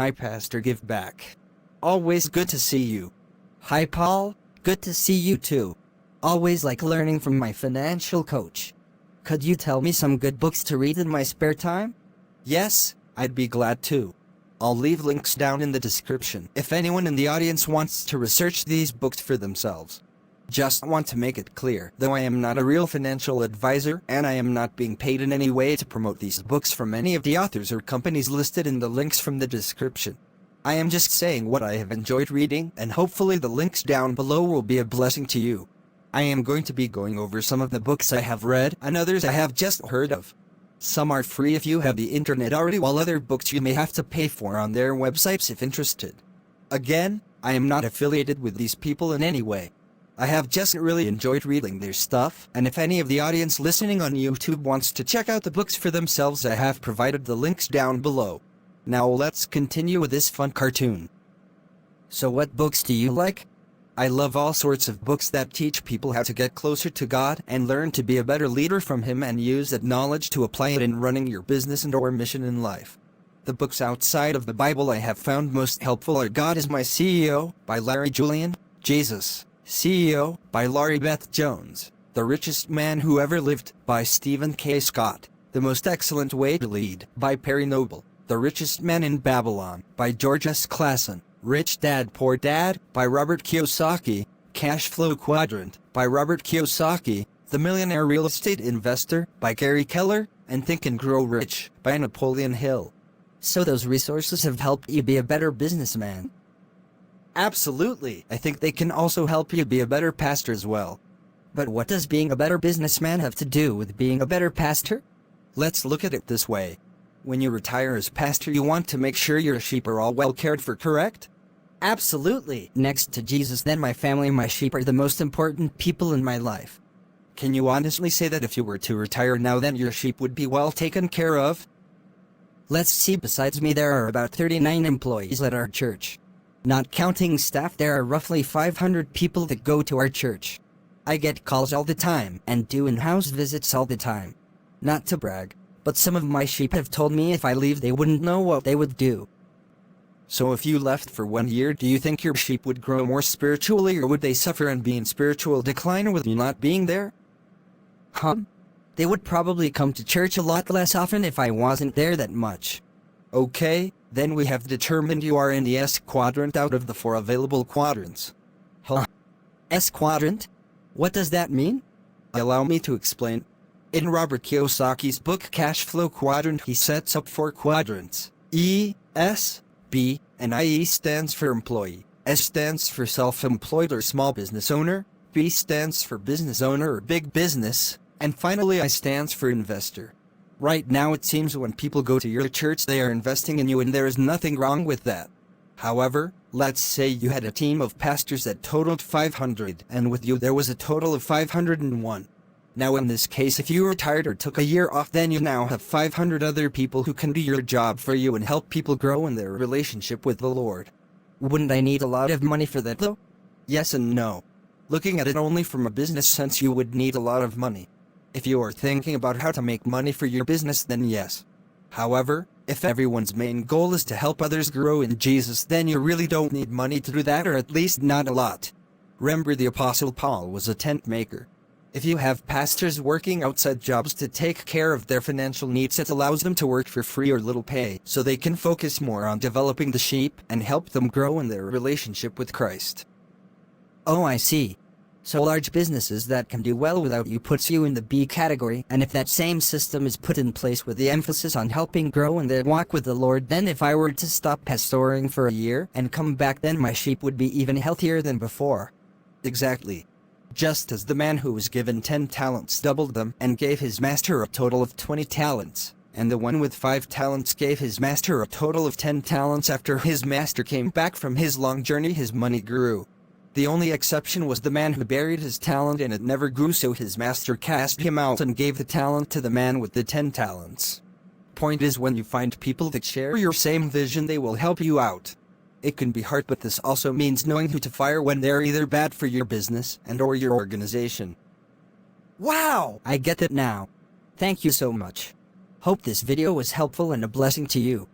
Hi Pastor Give Back. Always good to see you. Hi Paul, good to see you too. Always like learning from my financial coach. Could you tell me some good books to read in my spare time? Yes, I'd be glad to. I'll leave links down in the description if anyone in the audience wants to research these books for themselves. Just want to make it clear, though I am not a real financial advisor and I am not being paid in any way to promote these books from any of the authors or companies listed in the links from the description. I am just saying what I have enjoyed reading, and hopefully the links down below will be a blessing to you. I am going to be going over some of the books I have read and others I have just heard of. Some are free if you have the internet already, while other books you may have to pay for on their websites if interested. Again, I am not affiliated with these people in any way. I have just really enjoyed reading their stuff, and if any of the audience listening on YouTube wants to check out the books for themselves, I have provided the links down below. Now let's continue with this fun cartoon. So what books do you like? I love all sorts of books that teach people how to get closer to God and learn to be a better leader from Him and use that knowledge to apply it in running your business and or mission in life. The books outside of the Bible I have found most helpful are God is My CEO by Larry Julian, Jesus, CEO by Laurie Beth Jones, The Richest Man Who Ever Lived by Stephen K. Scott, The Most Excellent Way to Lead by Perry Noble, The Richest Man in Babylon by George S. Clason, Rich Dad Poor Dad by Robert Kiyosaki, Cash Flow Quadrant by Robert Kiyosaki, The Millionaire Real Estate Investor by Gary Keller, and Think and Grow Rich by Napoleon Hill. So those resources have helped you be a better businessman? Absolutely. I think they can also help you be a better pastor as well. But what does being a better businessman have to do with being a better pastor? Let's look at it this way. When you retire as pastor, you want to make sure your sheep are all well cared for, correct? Absolutely. Next to Jesus, then my family and my sheep are the most important people in my life. Can you honestly say that if you were to retire now, then your sheep would be well taken care of? Let's see, besides me there are about 39 employees at our church. Not counting staff, there are roughly 500 people that go to our church. I get calls all the time and do in-house visits all the time. Not to brag, but some of my sheep have told me if I leave they wouldn't know what they would do. So if you left for 1 year, do you think your sheep would grow more spiritually, or would they suffer and be in spiritual decline with you not being there? They would probably come to church a lot less often if I wasn't there that much. Okay, then we have determined you are in the S quadrant out of the 4 available quadrants. S quadrant? What does that mean? Allow me to explain. In Robert Kiyosaki's book Cash Flow Quadrant, he sets up 4 quadrants. E, S, B, and I. E stands for employee, S stands for self-employed or small business owner, B stands for business owner or big business, and finally I stands for investor. Right now it seems when people go to your church they are investing in you, and there is nothing wrong with that. However, let's say you had a team of pastors that totaled 500, and with you there was a total of 501. Now in this case, if you retired or took a year off, then you now have 500 other people who can do your job for you and help people grow in their relationship with the Lord. Wouldn't I need a lot of money for that though? Yes and no. Looking at it only from a business sense, you would need a lot of money. If you are thinking about how to make money for your business, then yes. However, if everyone's main goal is to help others grow in Jesus, then you really don't need money to do that, or at least not a lot. Remember, the Apostle Paul was a tent maker. If you have pastors working outside jobs to take care of their financial needs, it allows them to work for free or little pay, so they can focus more on developing the sheep and help them grow in their relationship with Christ. Oh, I see. So large businesses that can do well without you puts you in the B category, and if that same system is put in place with the emphasis on helping grow in their walk with the Lord, then if I were to stop pastoring for a year and come back, then my sheep would be even healthier than before. Exactly. Just as the man who was given 10 talents doubled them and gave his master a total of 20 talents, and the one with 5 talents gave his master a total of 10 talents after his master came back from his long journey, his money grew. The only exception was the man who buried his talent and it never grew, so his master cast him out and gave the talent to the man with the 10 talents. Point is, when you find people that share your same vision, they will help you out. It can be hard, but this also means knowing who to fire when they're either bad for your business and or your organization. Wow! I get it now. Thank you so much. Hope this video was helpful and a blessing to you.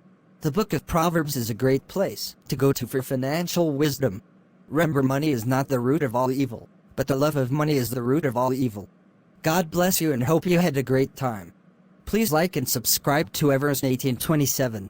The book of Proverbs is a great place to go to for financial wisdom. Remember, money is not the root of all evil, but the love of money is the root of all evil. God bless you and hope you had a great time. Please like and subscribe to Everest 1827.